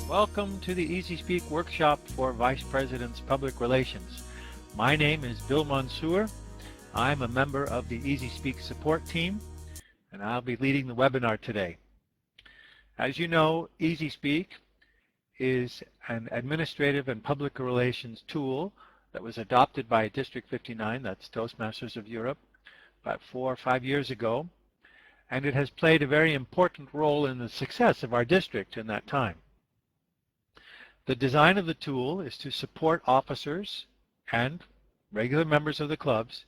Welcome to the Easy Speak workshop for Vice President's Public Relations. My name is Bill Mansour. I'm a member of the Easy Speak support team, and I'll be leading the webinar today. As you know, Easy Speak is an administrative and public relations tool that was adopted by District 59, that's Toastmasters of Europe, about 4 or 5 years ago, and it has played a very important role in the success of our district in that time. The design of the tool is to support officers and regular members of the clubs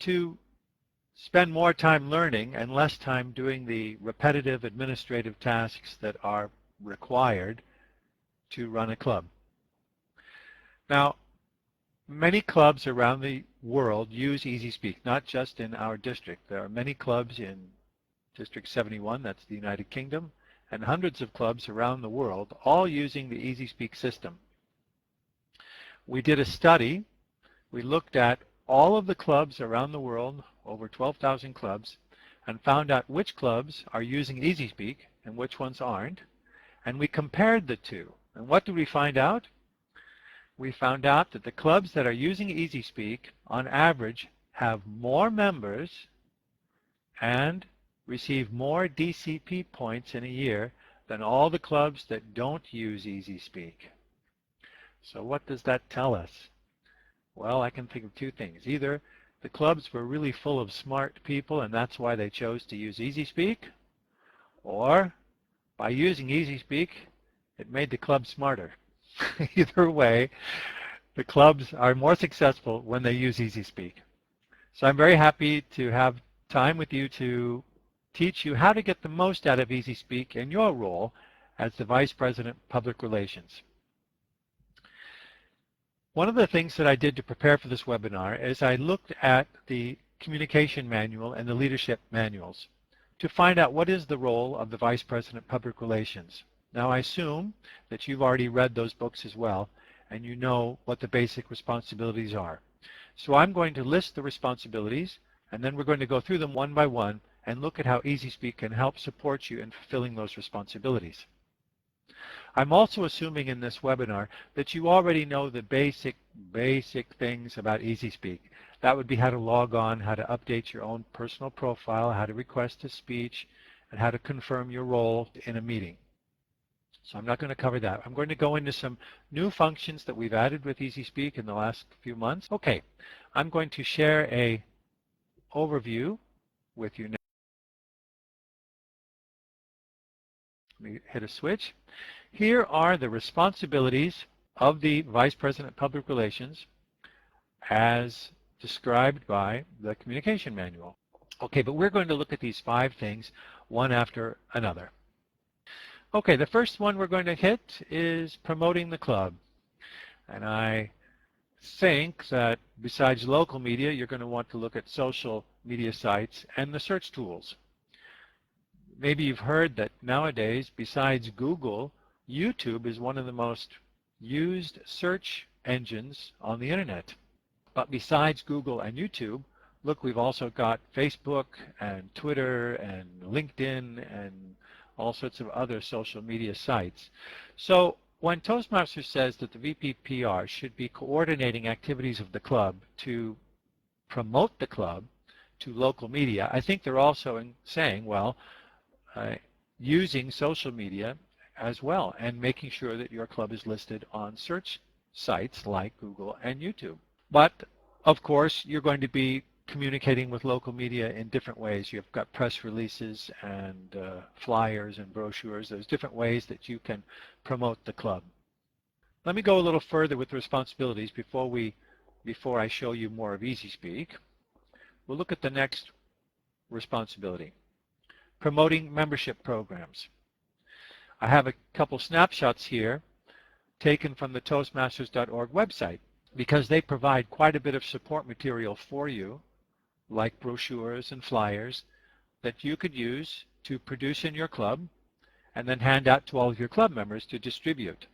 to spend more time learning and less time doing the repetitive administrative tasks that are required to run a club. Now, many clubs around the world use Easy Speak, not just in our district. There are many clubs in District 71, that's the United Kingdom, and hundreds of clubs around the world, all using the Easy Speak system. We did a study. We looked at all of the clubs around the world, over 12,000 clubs, and found out which clubs are using Easy Speak and which ones aren't. And we compared the two. And what did we find out? We found out that the clubs that are using Easy Speak, on average, have more members and receive more DCP points in a year than all the clubs that don't use Easy Speak. So what does that tell us? Well, I can think of two things. Either the clubs were really full of smart people and that's why they chose to use Easy Speak, or by using Easy Speak, it made the club smarter. Either way, the clubs are more successful when they use Easy Speak. So I'm very happy to have time with you to teach you how to get the most out of Easy Speak in your role as the Vice President of Public Relations. One of the things that I did to prepare for this webinar is I looked at the communication manual and the leadership manuals to find out what is the role of the Vice President of Public Relations. Now I assume that you've already read those books as well and you know what the basic responsibilities are. So I'm going to list the responsibilities and then we're going to go through them one by one and look at how Easy Speak can help support you in fulfilling those responsibilities. I'm also assuming in this webinar that you already know the basic things about Easy Speak. That would be how to log on, how to update your own personal profile, how to request a speech, and how to confirm your role in a meeting. So I'm not going to cover that. I'm going to go into some new functions that we've added with Easy Speak in the last few months. Okay, I'm going to share an overview with you now. Let me hit a switch. Here are the responsibilities of the Vice President of Public Relations as described by the communication manual. Okay, but we're going to look at these 5 things one after another. Okay, the first one we're going to hit is promoting the club. And I think that besides local media, you're going to want to look at social media sites and the search tools. Maybe you've heard that nowadays, besides Google, YouTube is one of the most used search engines on the internet. But besides Google and YouTube, look, we've also got Facebook and Twitter and LinkedIn and all sorts of other social media sites. So when Toastmasters says that the VPPR should be coordinating activities of the club to promote the club to local media, I think they're also saying, well, using social media as well and making sure that your club is listed on search sites like Google and YouTube. But of course, you're going to be communicating with local media in different ways. You've got press releases and flyers and brochures. There's different ways that you can promote the club. Let me go a little further with responsibilities before I show you more of Easy Speak. We'll look at the next responsibility. Promoting membership programs. I have a couple snapshots here taken from the Toastmasters.org website because they provide quite a bit of support material for you, like brochures and flyers that you could use to produce in your club and then hand out to all of your club members to distribute.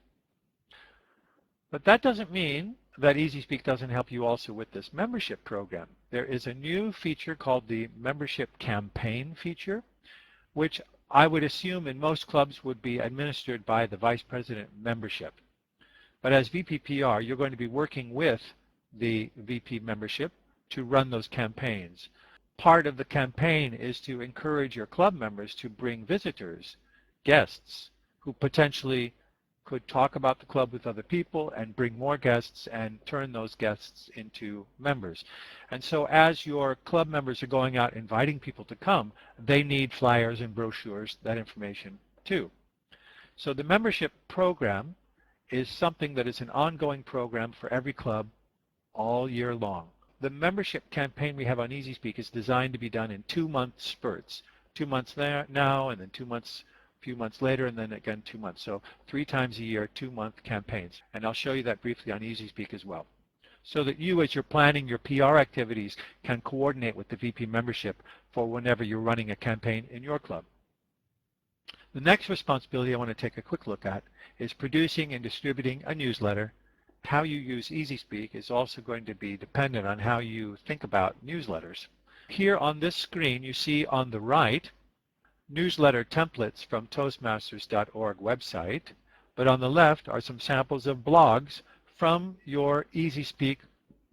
But that doesn't mean that EasySpeak doesn't help you also with this membership program. There is a new feature called the membership campaign feature, which I would assume in most clubs would be administered by the vice president membership. But as VPPR, you're going to be working with the VP membership to run those campaigns. Part of the campaign is to encourage your club members to bring visitors, guests, who potentially could talk about the club with other people and bring more guests and turn those guests into members. And so as your club members are going out inviting people to come, they need flyers and brochures, that information too. So the membership program is something that is an ongoing program for every club all year long. The membership campaign we have on EasySpeak is designed to be done in 2-month spurts. 2 months there now, and then 2 months, a few months later, and then again 2 months. So 3 times a year, 2-month campaigns. And I'll show you that briefly on EasySpeak as well, so that you, as you're planning your PR activities, can coordinate with the VP membership for whenever you're running a campaign in your club. The next responsibility I want to take a quick look at is producing and distributing a newsletter. How you use EasySpeak is also going to be dependent on how you think about newsletters. Here on this screen you see on the right newsletter templates from Toastmasters.org website, but on the left are some samples of blogs from your EasySpeak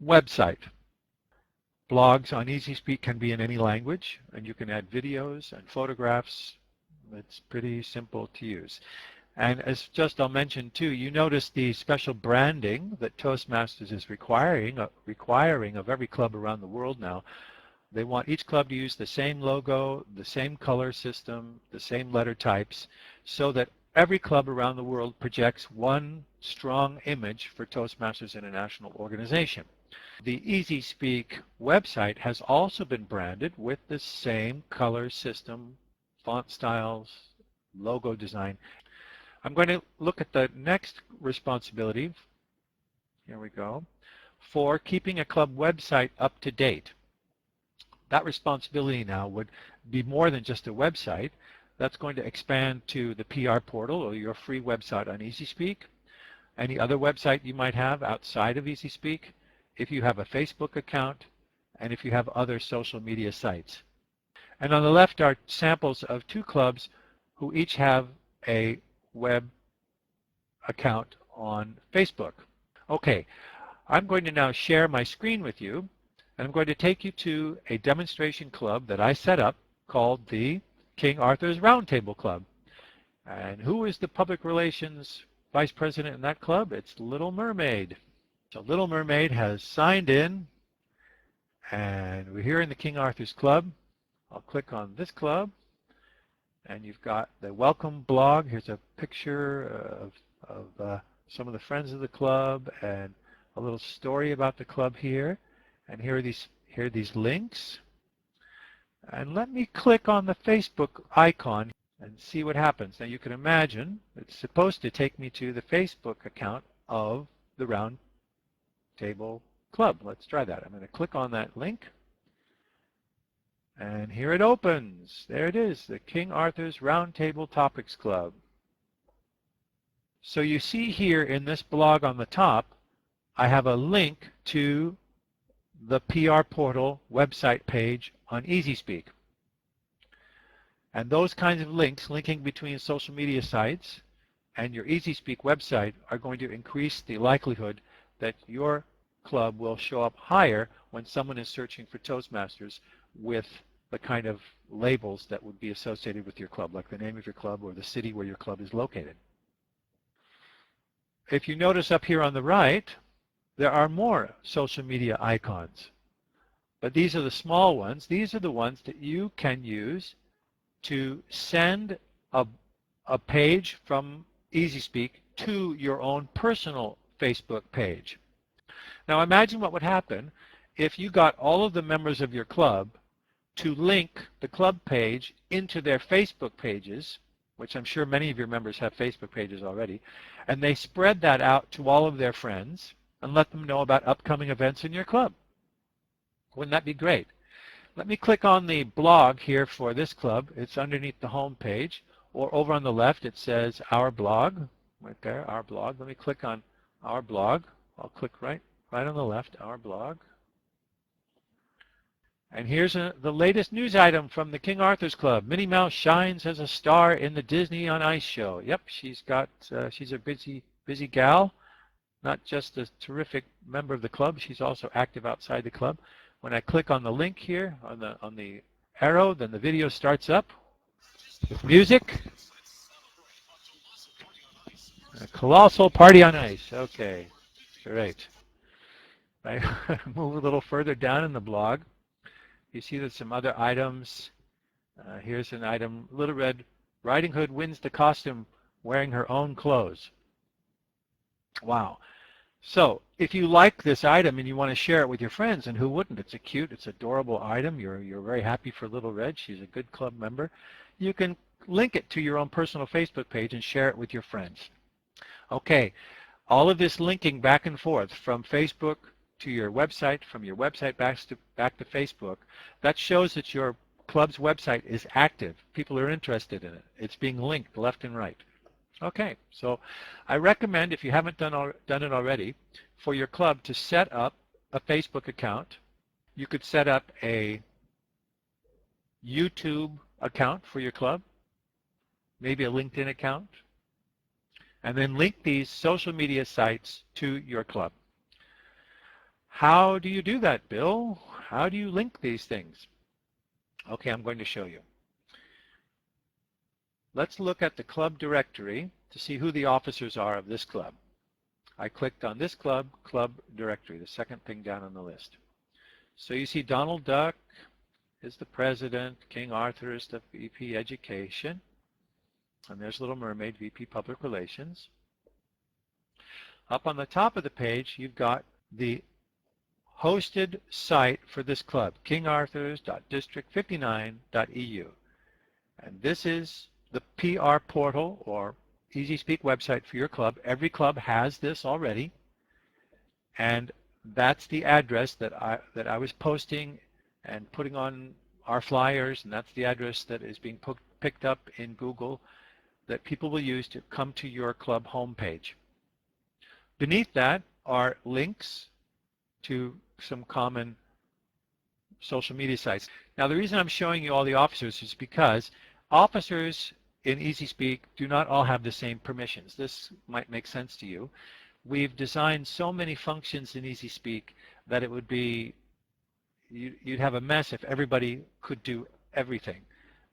website. Blogs on EasySpeak can be in any language, and you can add videos and photographs. It's pretty simple to use. And as I'll mention too, you notice the special branding that Toastmasters is requiring of every club around the world now. They want each club to use the same logo, the same color system, the same letter types, so that every club around the world projects one strong image for Toastmasters International Organization. The EasySpeak website has also been branded with the same color system, font styles, logo design. I'm going to look at the next responsibility, here we go, for keeping a club website up to date. That responsibility now would be more than just a website. That's going to expand to the PR portal or your free website on EasySpeak, any other website you might have outside of EasySpeak, if you have a Facebook account, and if you have other social media sites. And on the left are samples of 2 clubs who each have a web account on Facebook. Okay, I'm going to now share my screen with you, and I'm going to take you to a demonstration club that I set up called the King Arthur's Roundtable Club. And who is the public relations vice president in that club? It's Little Mermaid. So Little Mermaid has signed in, and we're here in the King Arthur's Club. I'll click on this club, and you've got the welcome blog. Here's a picture of some of the friends of the club and a little story about the club here. And here are these links. And let me click on the Facebook icon and see what happens. Now you can imagine it's supposed to take me to the Facebook account of the Round Table Club. Let's try that. I'm going to click on that link. And here it opens. There it is, the King Arthur's Roundtable Topics Club. So you see here in this blog on the top, I have a link to the PR portal website page on EasySpeak. And those kinds of links, linking between social media sites and your EasySpeak website, are going to increase the likelihood that your club will show up higher when someone is searching for Toastmasters with the kind of labels that would be associated with your club, like the name of your club or the city where your club is located. If you notice up here on the right, there are more social media icons. But these are the small ones. These are the ones that you can use to send a page from EasySpeak to your own personal Facebook page. Now imagine what would happen if you got all of the members of your club to link the club page into their Facebook pages, which I'm sure many of your members have Facebook pages already, and they spread that out to all of their friends and let them know about upcoming events in your club. Wouldn't that be great? Let me click on the blog here for this club. It's underneath the home page, or over on the left it says Our Blog, right there, Our Blog. Let me click on our blog. I'll click right on the left, our blog. And here's the latest news item from the King Arthur's Club. Minnie Mouse shines as a star in the Disney on Ice show. Yep, she's a busy gal, not just a terrific member of the club. She's also active outside the club. When I click on the link here on the arrow, then the video starts up with music. A colossal party on ice. Okay, great. I move a little further down in the blog. You see there's some other items. Here's an item, Little Red Riding Hood wins the costume wearing her own clothes. Wow. So if you like this item and you want to share it with your friends, and who wouldn't? It's a cute, it's adorable item. You're very happy for Little Red. She's a good club member. You can link it to your own personal Facebook page and share it with your friends. Okay, all of this linking back and forth from Facebook to your website, from your website back to Facebook, that shows that your club's website is active. People are interested in it. It's being linked left and right. Okay, so I recommend, if you haven't done it already, for your club to set up a Facebook account. You could set up a YouTube account for your club, maybe a LinkedIn account, and then link these social media sites to your club. How do you do that, Bill? How do you link these things? Okay, I'm going to show you. Let's look at the club directory to see who the officers are of this club. I clicked on this club directory, the second thing down on the list. So you see Donald Duck is the president, King Arthur is the VP Education, and there's Little Mermaid, VP Public Relations. Up on the top of the page, you've got the hosted site for this club, kingarthurs.district59.eu. And this is the PR portal or EasySpeak website for your club. Every club has this already, and that's the address that I was posting and putting on our flyers, and that's the address that is being picked up in Google that people will use to come to your club homepage. Beneath that are links to some common social media sites. Now, the reason I'm showing you all the officers is because officers in EasySpeak do not all have the same permissions. This might make sense to you. We've designed so many functions in EasySpeak that it would be, you'd have a mess if everybody could do everything.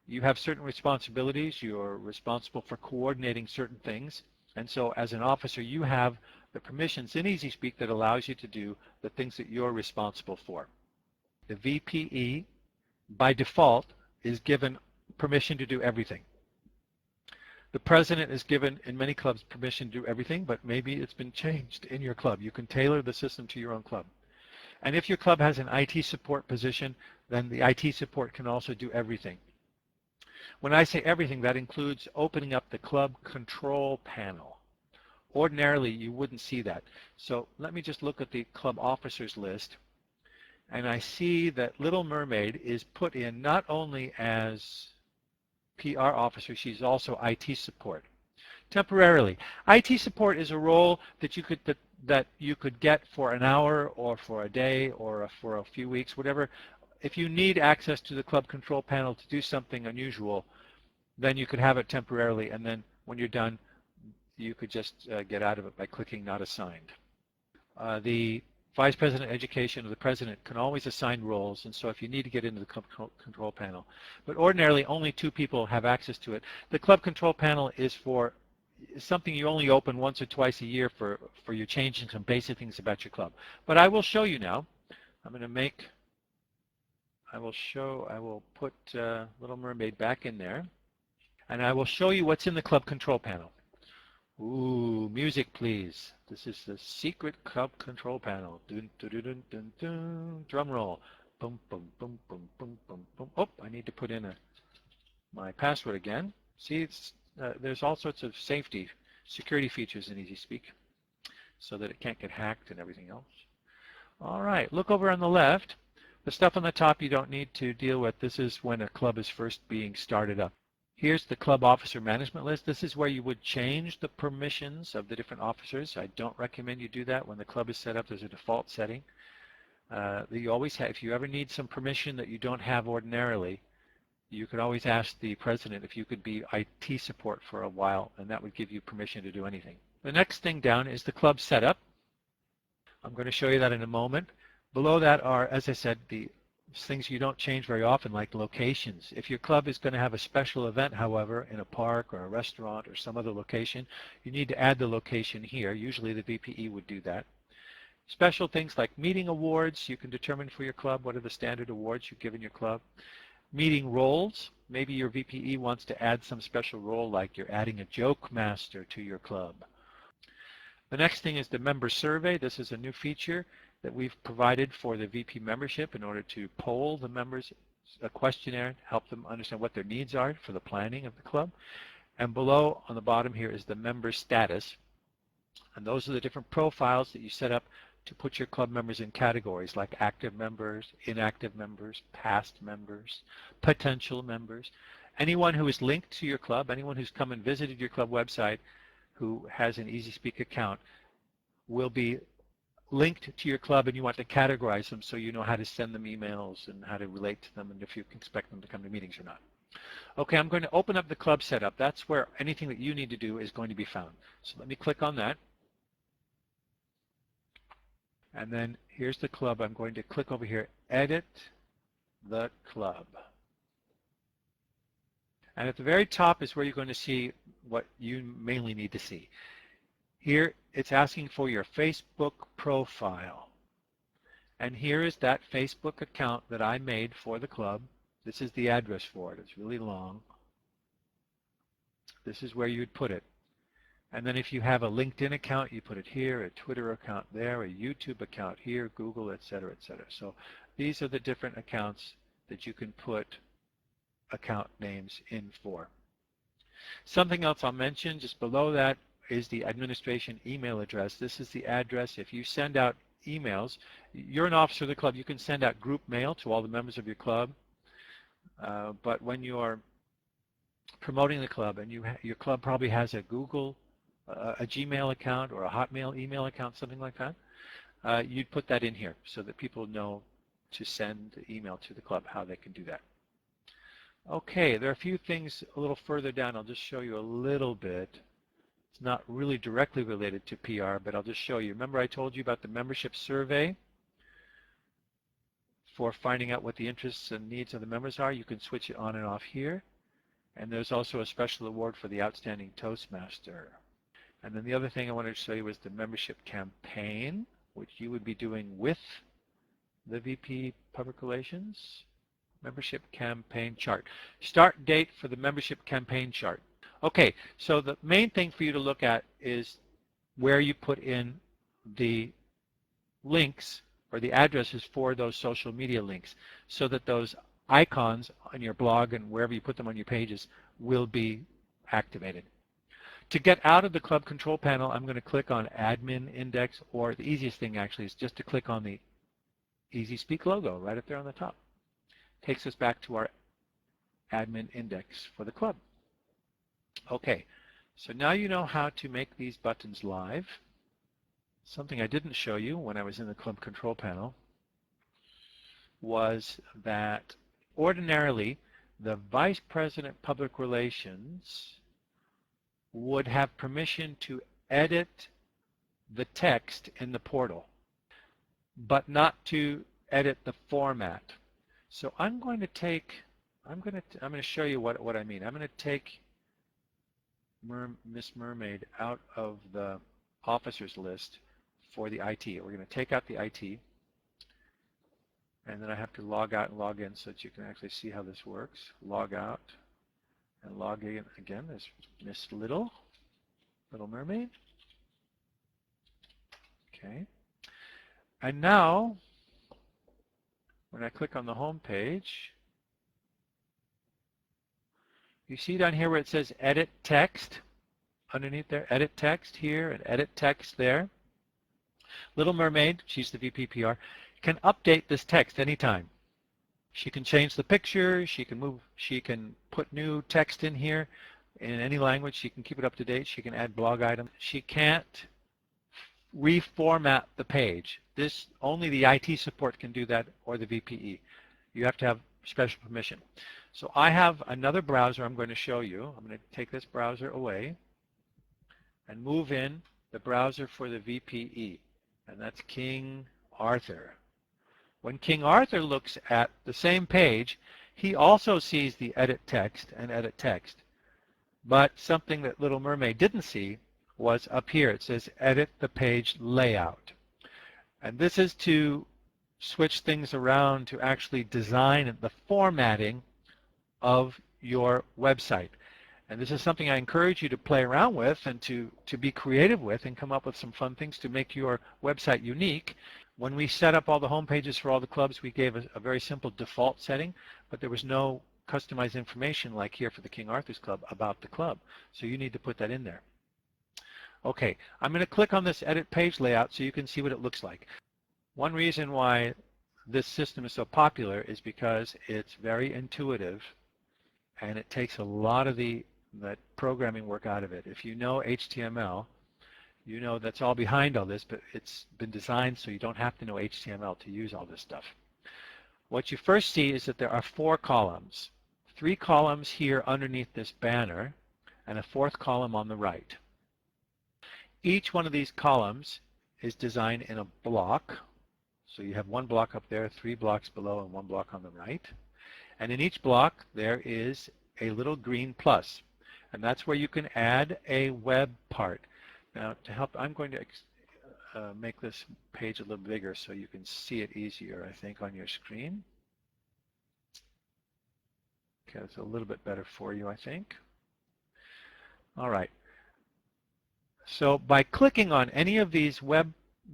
You have certain responsibilities. You're responsible for coordinating certain things. And so as an officer, you have the permissions in EasySpeak that allows you to do the things that you're responsible for. The VPE, by default, is given permission to do everything. The president is given, in many clubs, permission to do everything, but maybe it's been changed in your club. You can tailor the system to your own club. And if your club has an IT support position, then the IT support can also do everything. When I say everything, that includes opening up the club control panel. Ordinarily, you wouldn't see that. So let me just look at the club officers list, and I see that Little Mermaid is put in not only as PR officer, she's also IT support. Temporarily. IT support is a role that you could get for an hour or for a day or for a few weeks, whatever. If you need access to the club control panel to do something unusual, then you could have it temporarily, and then when you're done, you could just get out of it by clicking Not Assigned. The Vice President of Education or the President can always assign roles, and so if you need to get into the club control panel. But ordinarily, only 2 people have access to it. The club control panel is for something you only open once or twice a year for you changing some basic things about your club. But I will show you now. I'm going to make, I will put Little Mermaid back in there, and I will show you what's in the club control panel. Ooh, music please. This is the secret club control panel. Dun, dun, dun, dun, dun, dun. Drum roll. Boom, boom, boom, boom, boom, boom, boom. Oh, I need to put in my password again. See, there's all sorts of security features in EasySpeak so that it can't get hacked and everything else. All right, look over on the left. The stuff on the top you don't need to deal with. This is when a club is first being started up. Here's the club officer management list. This is where you would change the permissions of the different officers. I don't recommend you do that. When the club is set up, there's a default setting that you always have. If you ever need some permission that you don't have ordinarily, you could always ask the president if you could be IT support for a while, and that would give you permission to do anything. The next thing down is the club setup. I'm going to show you that in a moment. Below that are, as I said, the things you don't change very often, like locations. If your club is going to have a special event, however, in a park or a restaurant or some other location, you need to add the location here. Usually the VPE would do that. Special things like meeting awards, you can determine for your club what are the standard awards you've given your club. Meeting roles, maybe your VPE wants to add some special role, like you're adding a joke master to your club. The next thing is the member survey. This is a new feature that we've provided for the VP membership in order to poll the members, a questionnaire, help them understand what their needs are for the planning of the club. And below on the bottom here is the member status. And those are the different profiles that you set up to put your club members in categories like active members, inactive members, past members, potential members. Anyone who is linked to your club, anyone who's come and visited your club website who has an EasySpeak account will be linked to your club, and you want to categorize them so you know how to send them emails and how to relate to them and if you can expect them to come to meetings or not. Okay, I'm going to open up the club setup. That's where anything that you need to do is going to be found. So let me click on that. And then here's the club. I'm going to click over here, edit the club. And at the very top is where you're going to see what you mainly need to see. Here it's asking for your Facebook profile. And here is that Facebook account that I made for the club. This is the address for it. It's really long. This is where you'd put it. And then if you have a LinkedIn account, you put it here, a Twitter account there, a YouTube account here, Google, etc., etc. So these are the different accounts that you can put account names in for. Something else I'll mention just below that is the administration email address. This is the address. If you send out emails, you're an officer of the club, you can send out group mail to all the members of your club. But when you are promoting the club, and your club probably has a Google, a Gmail account or a Hotmail email account, something like that, you'd put that in here so that people know to send email to the club, how they can do that. Okay, there are a few things a little further down. I'll just show you a little bit. It's not really directly related to PR, but I'll just show you. Remember I told you about the membership survey for finding out what the interests and needs of the members are? You can switch it on and off here. And there's also a special award for the Outstanding Toastmaster. And then the other thing I wanted to show you was the membership campaign, which you would be doing with the VP Public Relations. Membership campaign chart. Start date for the membership campaign chart. Okay, so the main thing for you to look at is where you put in the links or the addresses for those social media links so that those icons on your blog and wherever you put them on your pages will be activated. To get out of the club control panel, I'm going to click on Admin Index, or the easiest thing actually is just to click on the EasySpeak logo right up there on the top. Takes us back to our admin index for the club. Okay, so now you know how to make these buttons live. Something I didn't show you when I was in the club control panel was that ordinarily the Vice President Public Relations would have permission to edit the text in the portal, but not to edit the format. So I'm going to show you what I mean. I'm going to take Miss Mermaid out of the officers list for the IT. We're going to take out the IT, and then I have to log out and log in so that you can actually see how this works. Log out and log in again. There's Miss Little Mermaid. Okay. And now, when I click on the home page, you see down here where it says edit text, underneath there, edit text here and edit text there. Little Mermaid, she's the VPPR, can update this text anytime. She can change the picture, she can put new text in here in any language, she can keep it up to date, she can add blog items. She can't reformat the page. This only the IT support can do that, or the VPE. You have to have special permission. So I have another browser I'm going to show you. I'm going to take this browser away and move in the browser for the VPE, and that's King Arthur. When King Arthur looks at the same page, he also sees the edit text and edit text. But something that Little Mermaid didn't see was up here. It says edit the page layout. And this is to switch things around to actually design the formatting of your website. And this is something I encourage you to play around with and to be creative with and come up with some fun things to make your website unique. When we set up all the home pages for all the clubs, we gave a very simple default setting, but there was no customized information like here for the King Arthur's Club about the club. So you need to put that in there. Okay, I'm going to click on this edit page layout so you can see what it looks like. One reason why this system is so popular is because it's very intuitive and it takes a lot of that programming work out of it. If you know HTML, you know that's all behind all this, but it's been designed so you don't have to know HTML to use all this stuff. What you first see is that there are 4 columns. 3 columns here underneath this banner and a 4th column on the right. Each one of these columns is designed in a block. So you have 1 block up there, 3 blocks below, and 1 block on the right. And in each block there is a little green plus. And that's where you can add a web part. Now to help, I'm going to make this page a little bigger so you can see it easier, I think, on your screen. Okay, it's a little bit better for you, I think. All right. So by clicking on any of these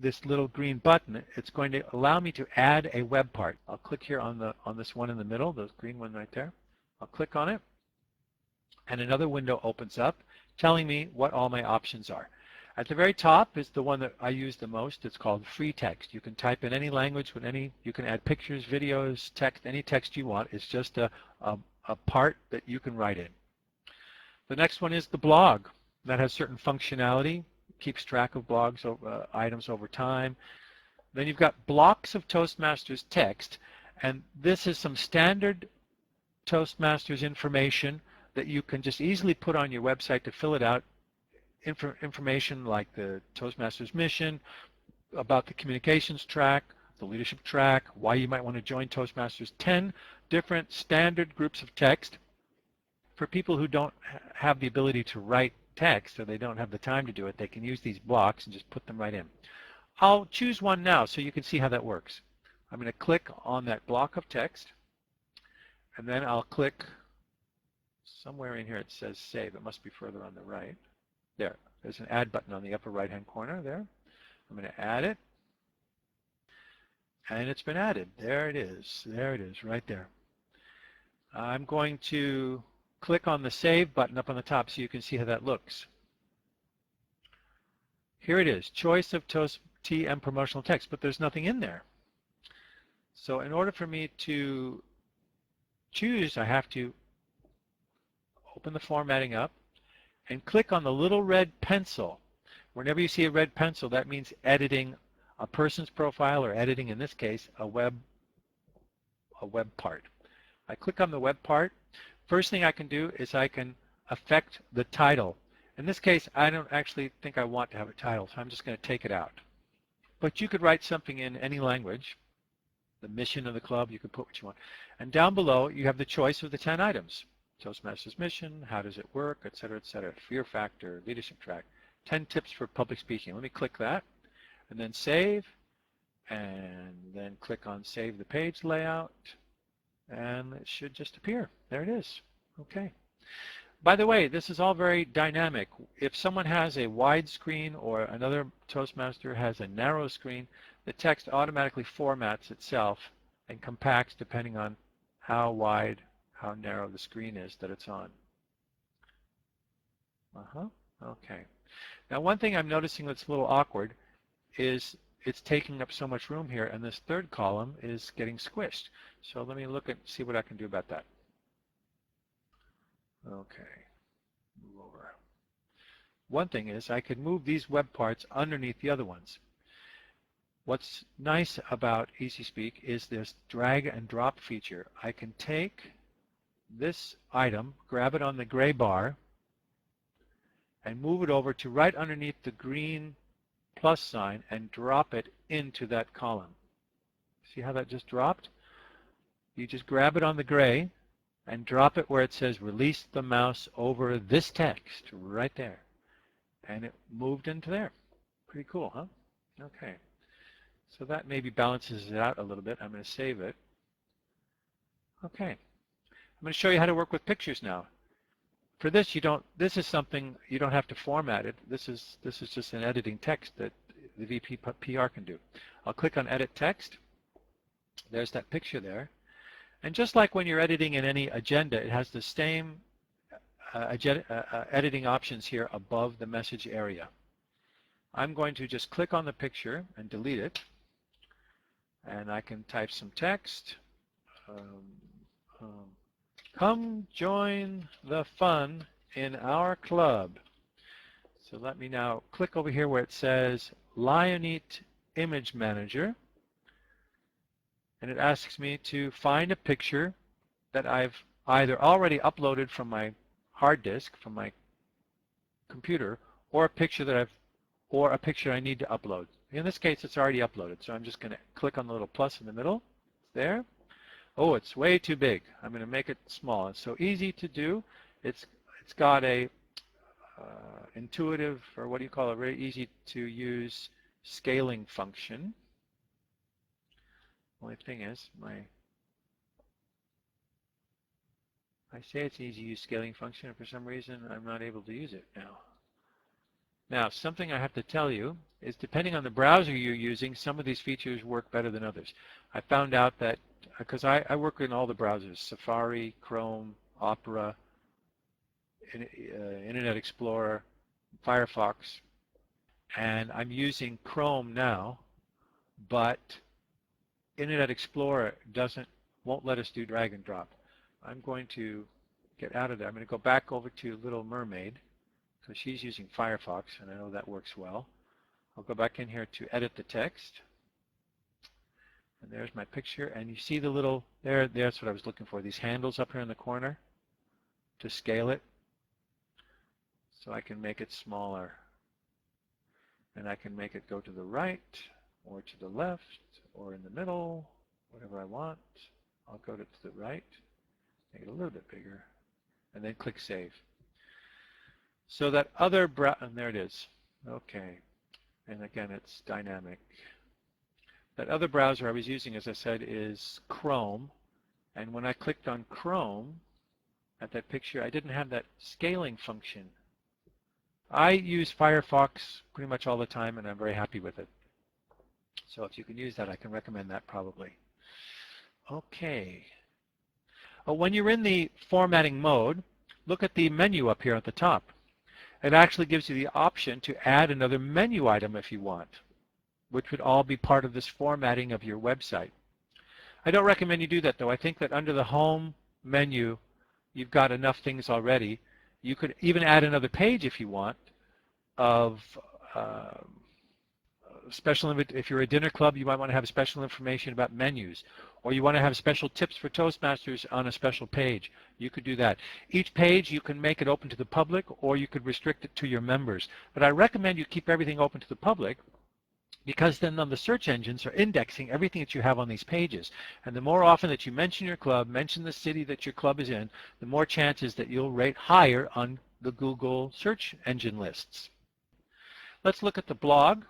this little green button, it's going to allow me to add a web part. I'll click here on this one in the middle, the green one right there. I'll click on it, and another window opens up telling me what all my options are. At the very top is the one that I use the most. It's called free text. You can type in any language with you can add pictures, videos, text, any text you want. It's just a part that you can write in. The next one is the blog. That has certain functionality, keeps track of blogs, items over time. Then you've got blocks of Toastmasters text, and this is some standard Toastmasters information that you can just easily put on your website to fill it out. Information like the Toastmasters mission, about the communications track, the leadership track, why you might want to join Toastmasters, 10 different standard groups of text. For people who don't have the ability to write text, or they don't have the time to do it, they can use these blocks and just put them right in. I'll choose one now so you can see how that works. I'm going to click on that block of text, and then I'll click somewhere in here. It says save. It must be further on the right. There's an add button on the upper right hand corner there. I'm going to add it, and it's been added. There it is right there. I'm going to click on the save button up on the top so you can see how that looks. Here it is, choice of Toast TM promotional text, but there's nothing in there. So in order for me to choose, I have to open the formatting up and click on the little red pencil. Whenever you see a red pencil, that means editing a person's profile, or editing, in this case, a web part. I click on the web part. First thing I can do is I can affect the title. In this case, I don't actually think I want to have a title, so I'm just going to take it out. But you could write something in any language. The mission of the club, you can put what you want. And down below, you have the choice of the 10 items. Toastmasters mission, how does it work, etc., etc. Fear factor, leadership track, 10 tips for public speaking. Let me click that, and then save, and then click on save the page layout, and it should just appear. There it is. Okay. By the way, this is all very dynamic. If someone has a wide screen or another Toastmaster has a narrow screen, the text automatically formats itself and compacts depending on how wide, how narrow the screen is that it's on. Okay. Now one thing I'm noticing that's a little awkward is it's taking up so much room here, and this third column is getting squished. So let me look and see what I can do about that. Okay, move over. One thing is I can move these web parts underneath the other ones. What's nice about EasySpeak is this drag and drop feature. I can take this item, grab it on the gray bar, and move it over to right underneath the green plus sign and drop it into that column. See how that just dropped? You just grab it on the gray and drop it where it says release the mouse over this text right there. And it moved into there. Pretty cool, huh? Okay. So that maybe balances it out a little bit. I'm going to save it. Okay. I'm going to show you how to work with pictures now. For this, this is something you don't have to format it. This is just an editing text that the VPPR can do. I'll click on Edit Text. There's that picture there. And just like when you're editing in any agenda, it has the same editing options here above the message area. I'm going to just click on the picture and delete it. And I can type some text. Come join the fun in our club. So let me now click over here where it says Lionite Image Manager. And it asks me to find a picture that I've either already uploaded from my hard disk, from my computer, or a picture that I need to upload. In this case, it's already uploaded, so I'm just going to click on the little plus in the middle. It's there. Oh, it's way too big. I'm going to make it small. It's so easy to do. It's got a intuitive, or what do you call it, very easy to use scaling function. Only thing is, I say it's easy to use scaling function, and for some reason I'm not able to use it now. Now, something I have to tell you is depending on the browser you're using, some of these features work better than others. I found out that, because I work in all the browsers, Safari, Chrome, Opera, Internet Explorer, Firefox, and I'm using Chrome now, but Internet Explorer won't let us do drag and drop. I'm going to get out of there. I'm going to go back over to Little Mermaid, because she's using Firefox, and I know that works well. I'll go back in here to edit the text. And there's my picture. And you see the little, that's what I was looking for, these handles up here in the corner to scale it. So I can make it smaller. And I can make it go to the right, or to the left, or in the middle, whatever I want. I'll go to the right, make it a little bit bigger, and then click Save. So that other and there it is. Okay. And again, it's dynamic. That other browser I was using, as I said, is Chrome. And when I clicked on Chrome at that picture, I didn't have that scaling function. I use Firefox pretty much all the time, and I'm very happy with it. So if you can use that, I can recommend that probably. Okay. When you're in the formatting mode, look at the menu up here at the top. It actually gives you the option to add another menu item if you want, which would all be part of this formatting of your website. I don't recommend you do that, though. I think that under the home menu, you've got enough things already. You could even add another page if you want of if you're a dinner club, you might want to have special information about menus, or you want to have special tips for Toastmasters on a special page. You could do that. Each page, you can make it open to the public, or you could restrict it to your members. But I recommend you keep everything open to the public, because then the search engines are indexing everything that you have on these pages. And the more often that you mention your club, mention the city that your club is in, the more chances that you'll rate higher on the Google search engine lists. Let's look at the blog.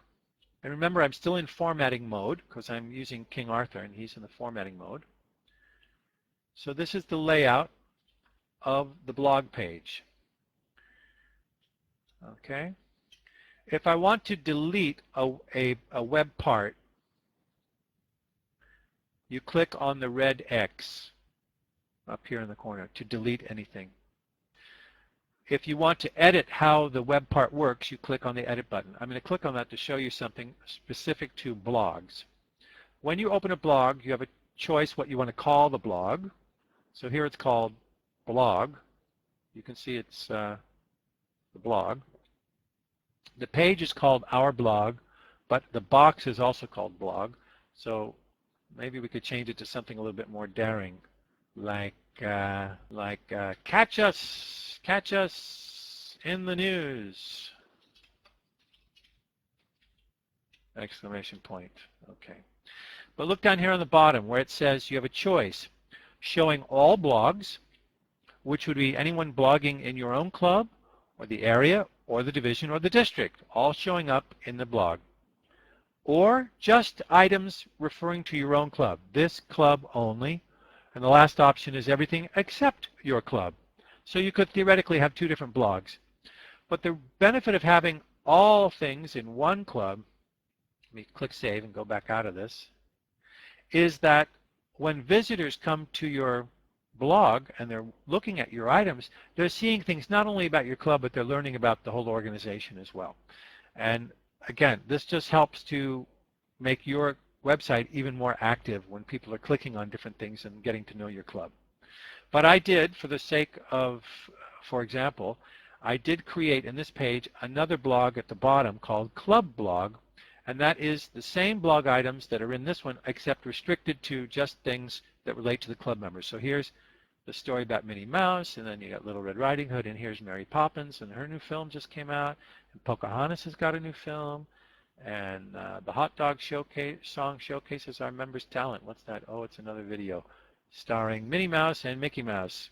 And remember, I'm still in formatting mode because I'm using King Arthur, and he's in the formatting mode. So this is the layout of the blog page. Okay. If I want to delete a web part, you click on the red X up here in the corner to delete anything. if you want to edit how the web part works, you click on the edit button. I'm going to click on that to show you something specific to blogs. When you open a blog, you have a choice what you want to call the blog. So here it's called blog. You can see it's the blog. The page is called Our Blog, but the box is also called blog. So maybe we could change it to something a little bit more daring, like catch us in the news! Exclamation point. Okay. But look down here on the bottom where it says you have a choice showing all blogs, which would be anyone blogging in your own club or the area or the division or the district, all showing up in the blog. Or just items referring to your own club, this club only. And the last option is everything except your club. So you could theoretically have two different blogs. But the benefit of having all things in one club, let me click save and go back out of this, is that when visitors come to your blog and they're looking at your items, they're seeing things not only about your club, but they're learning about the whole organization as well. And again, this just helps to make your website even more active when people are clicking on different things and getting to know your club. But I did, for the sake of, for example, I did create in this page another blog at the bottom called Club Blog, and that is the same blog items that are in this one, except restricted to just things that relate to the club members. So here's the story about Minnie Mouse, and then you got Little Red Riding Hood, and here's Mary Poppins, and her new film just came out, and Pocahontas has got a new film, and the hot dog song showcases our members' talent. What's that? Oh, it's another video starring Minnie Mouse and Mickey Mouse.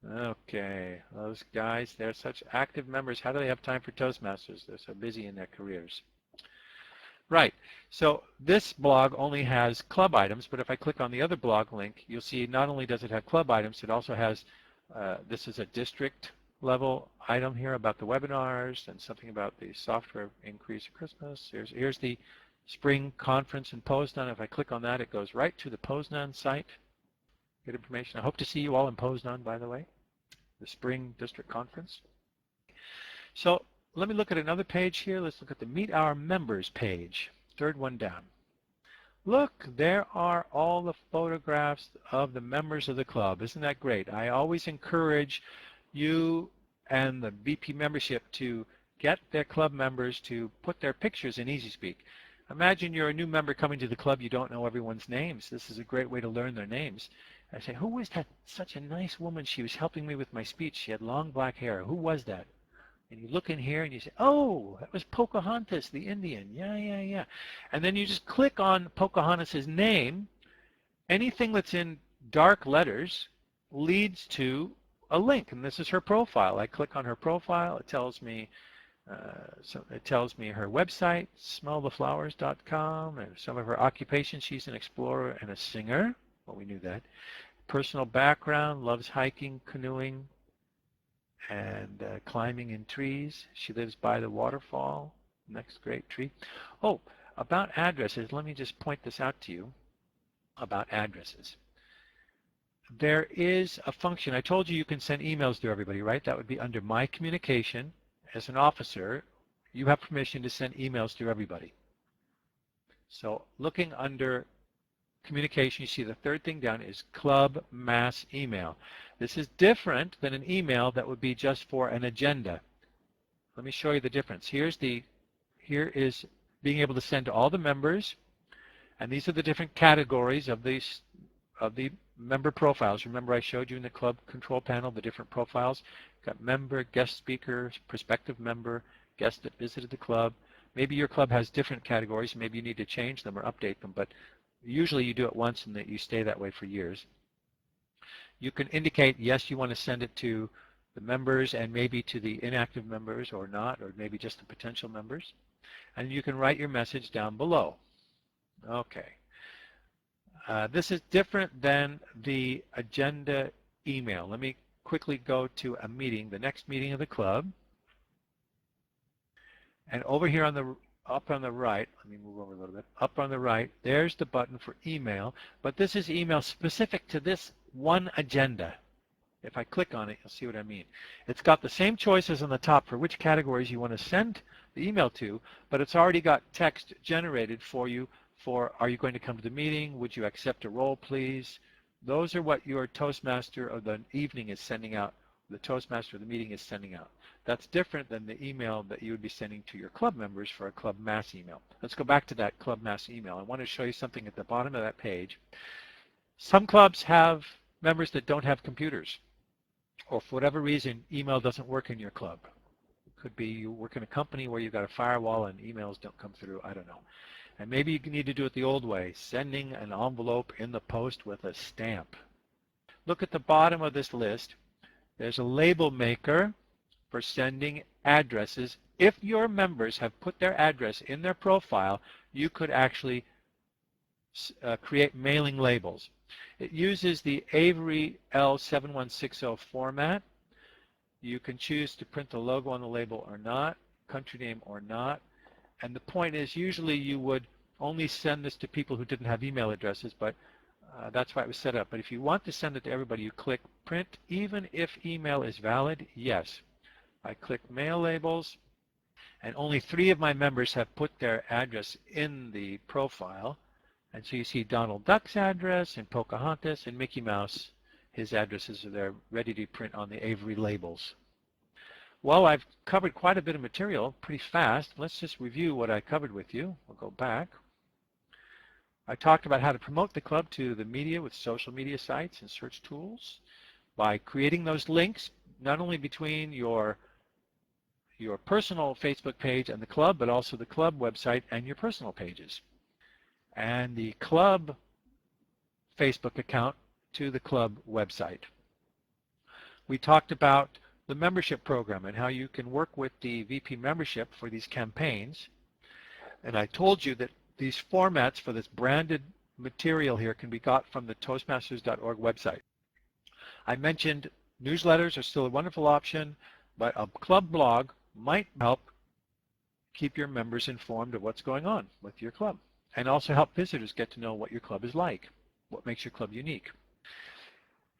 Okay, those guys, they're such active members. How do they have time for Toastmasters? They're so busy in their careers. Right, so this blog only has club items, but if I click on the other blog link, you'll see not only does it have club items, it also has, this is a district level item here about the webinars and something about the software increase at Christmas. Here's the spring conference in Poznan. If I click on that, it goes right to the Poznan site. Good information. I hope to see you all in Poznan, by the way, the spring district conference. So let me look at another page here. Let's look at the Meet Our Members page, third one down. Look, there are all the photographs of the members of the club. Isn't that great? I always encourage you and the VP membership to get their club members to put their pictures in EasySpeak. Imagine you're a new member coming to the club, you don't know everyone's names. This is a great way to learn their names. I say, who was that? Such a nice woman. She was helping me with my speech. She had long black hair. Who was that? And you look in here and you say, oh, that was Pocahontas, the Indian. Yeah. And then you just click on Pocahontas' name. Anything that's in dark letters leads to a link, and this is her profile. I click on her profile. It tells me her website, smelltheflowers.com, and some of her occupations. She's an explorer and a singer. Well, we knew that. Personal background, loves hiking, canoeing, and climbing in trees. She lives by the waterfall. Next great tree. Oh, about addresses, let me just point this out to you about addresses. There is a function. I told you you can send emails to everybody, right? That would be under My Communication. As an officer, you have permission to send emails to everybody. So looking under Communication, you see the third thing down is Club Mass Email. This is different than an email that would be just for an agenda. Let me show you the difference. Here is being able to send to all the members, and these are the different categories of the member profiles. Remember I showed you in the club control panel the different profiles. Got member, guest speaker, prospective member, guest that visited the club. Maybe your club has different categories. Maybe you need to change them or update them, but usually you do it once and that you stay that way for years. You can indicate, yes, you want to send it to the members and maybe to the inactive members or not, or maybe just the potential members. And you can write your message down below. Okay. This is different than the agenda email. Let me quickly go to a meeting, the next meeting of the club. And over here on the up on the right, let me move over a little bit, up on the right, there's the button for email, but this is email specific to this one agenda. If I click on it, you'll see what I mean. It's got the same choices on the top for which categories you want to send the email to, but it's already got text generated for you for, are you going to come to the meeting? Would you accept a role, please? Those are what your Toastmaster of the evening is sending out, the Toastmaster of the meeting is sending out. That's different than the email that you would be sending to your club members for a club mass email. Let's go back to that club mass email. I want to show you something at the bottom of that page. Some clubs have members that don't have computers, or for whatever reason, email doesn't work in your club. It could be you work in a company where you've got a firewall and emails don't come through, I don't know. And maybe you need to do it the old way, sending an envelope in the post with a stamp. Look at the bottom of this list. There's a label maker for sending addresses. If your members have put their address in their profile, you could actually create mailing labels. It uses the Avery L7160 format. You can choose to print the logo on the label or not, country name or not. And the point is, usually you would only send this to people who didn't have email addresses, but that's why it was set up. But if you want to send it to everybody, you click print, even if email is valid, yes. I click mail labels, and only 3 of my members have put their address in the profile. And so you see Donald Duck's address and Pocahontas and Mickey Mouse. His addresses are there ready to print on the Avery labels. Well, I've covered quite a bit of material pretty fast. Let's just review what I covered with you. We'll go back. I talked about how to promote the club to the media with social media sites and search tools by creating those links, not only between your personal Facebook page and the club, but also the club website and your personal pages. And the club Facebook account to the club website. We talked about the membership program and how you can work with the VP membership for these campaigns. And I told you that these formats for this branded material here can be got from the Toastmasters.org website. I mentioned newsletters are still a wonderful option, but a club blog might help keep your members informed of what's going on with your club, and also help visitors get to know what your club is like, what makes your club unique.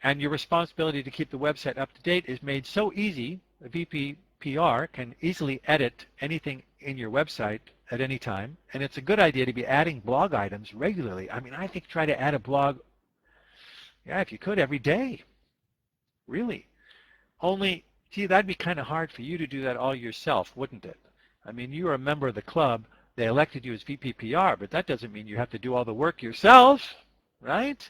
And your responsibility to keep the website up to date is made so easy. The VPPR can easily edit anything in your website at any time, and it's a good idea to be adding blog items regularly. I mean, I think try to add a blog, yeah, if you could, every day, really. Only, gee, that'd be kind of hard for you to do that all yourself, wouldn't it? I mean, you're a member of the club. They elected you as VPPR, but that doesn't mean you have to do all the work yourself, right?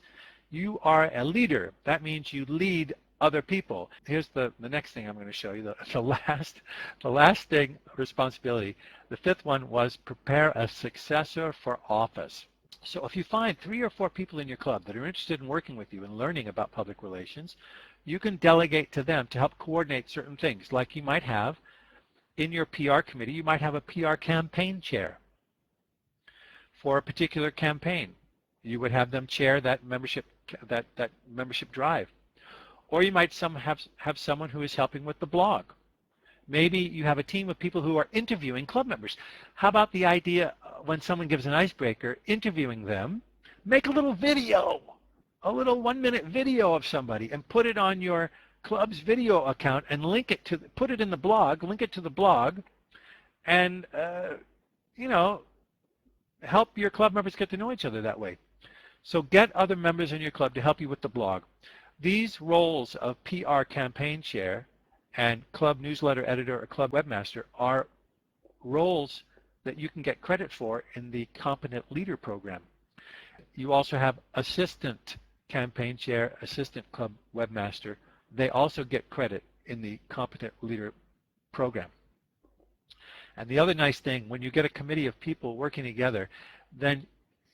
You are a leader. That means you lead other people. Here's the next thing I'm going to show you, the last thing, responsibility. The 5th one was prepare a successor for office. So if you find 3 or 4 people in your club that are interested in working with you and learning about public relations, you can delegate to them to help coordinate certain things. Like you might have in your PR committee, you might have a PR campaign chair for a particular campaign. You would have them chair that membership drive. Or you might have someone who is helping with the blog. Maybe you have a team of people who are interviewing club members. How about the idea when someone gives an icebreaker, interviewing them, make a little video, a little 1-minute video of somebody, and put it on your club's video account and link it to, put it in the blog, link it to the blog, and you know, help your club members get to know each other that way. So get other members in your club to help you with the blog. These roles of PR campaign chair and club newsletter editor or club webmaster are roles that you can get credit for in the Competent Leader program. You also have assistant campaign chair, assistant club webmaster. They also get credit in the Competent Leader program. And the other nice thing, when you get a committee of people working together, then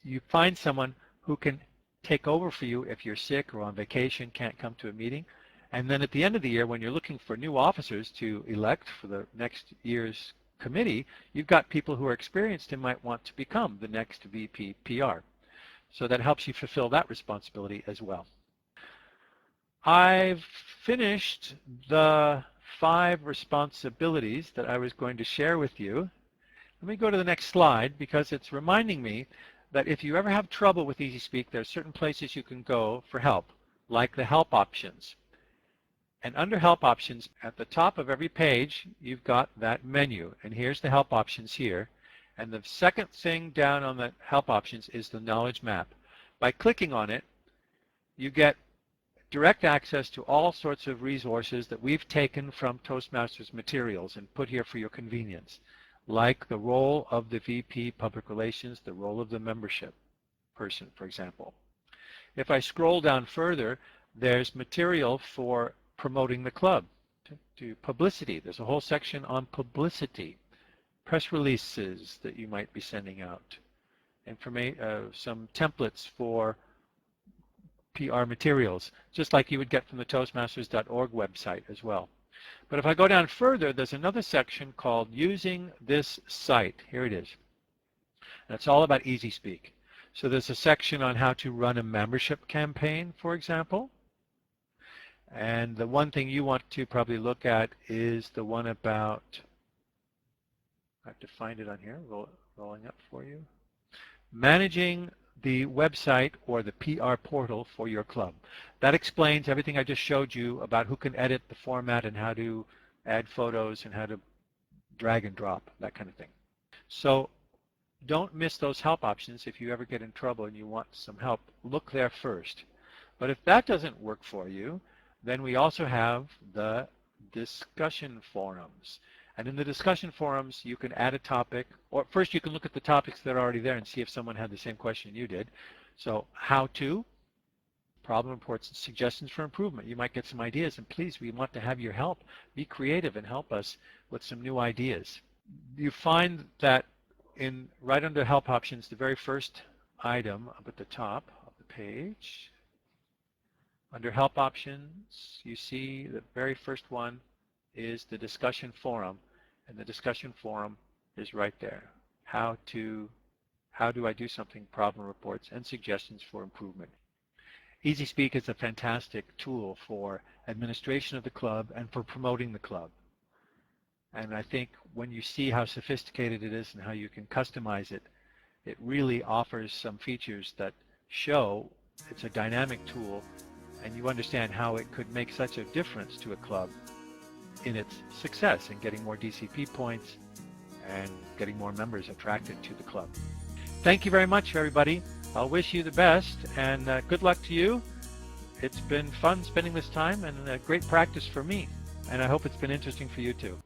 you find someone who can take over for you if you're sick or on vacation, can't come to a meeting. And then at the end of the year, when you're looking for new officers to elect for the next year's committee, you've got people who are experienced and might want to become the next VPPR. So that helps you fulfill that responsibility as well. I've finished the 5 responsibilities that I was going to share with you. Let me go to the next slide because it's reminding me that if you ever have trouble with EasySpeak, there are certain places you can go for help, like the help options. And under Help Options, at the top of every page, you've got that menu. And here's the Help Options here. And the second thing down on the Help Options is the Knowledge Map. By clicking on it, you get direct access to all sorts of resources that we've taken from Toastmasters materials and put here for your convenience, like the role of the VP Public Relations, the role of the membership person, for example. If I scroll down further, there's material for promoting the club, to publicity. There's a whole section on publicity, press releases that you might be sending out, some templates for PR materials, just like you would get from the Toastmasters.org website as well. But if I go down further, there's another section called Using This Site. Here it is. And it's all about EasySpeak. So there's a section on how to run a membership campaign, for example. And the one thing you want to probably look at is the one about, I have to find it on here, rolling up for you, managing the website or the PR portal for your club. That explains everything I just showed you about who can edit the format and how to add photos and how to drag and drop, that kind of thing. So don't miss those help options. If you ever get in trouble and you want some help, look there first. But if that doesn't work for you, then we also have the discussion forums. And in the discussion forums, you can add a topic, or first you can look at the topics that are already there and see if someone had the same question you did. So how to, problem reports, and suggestions for improvement. You might get some ideas, and please, we want to have your help. Be creative and help us with some new ideas. You find that right under Help Options, the very first item up at the top of the page, under Help Options, you see the very first one is the discussion forum, and the discussion forum is right there. How do I do something, problem reports, and suggestions for improvement. EasySpeak is a fantastic tool for administration of the club and for promoting the club. And I think when you see how sophisticated it is and how you can customize it, it really offers some features that show it's a dynamic tool, and you understand how it could make such a difference to a club in its success in getting more DCP points and getting more members attracted to the club. Thank you very much, everybody. I'll wish you the best, and good luck to you. It's been fun spending this time and great practice for me, and I hope it's been interesting for you too.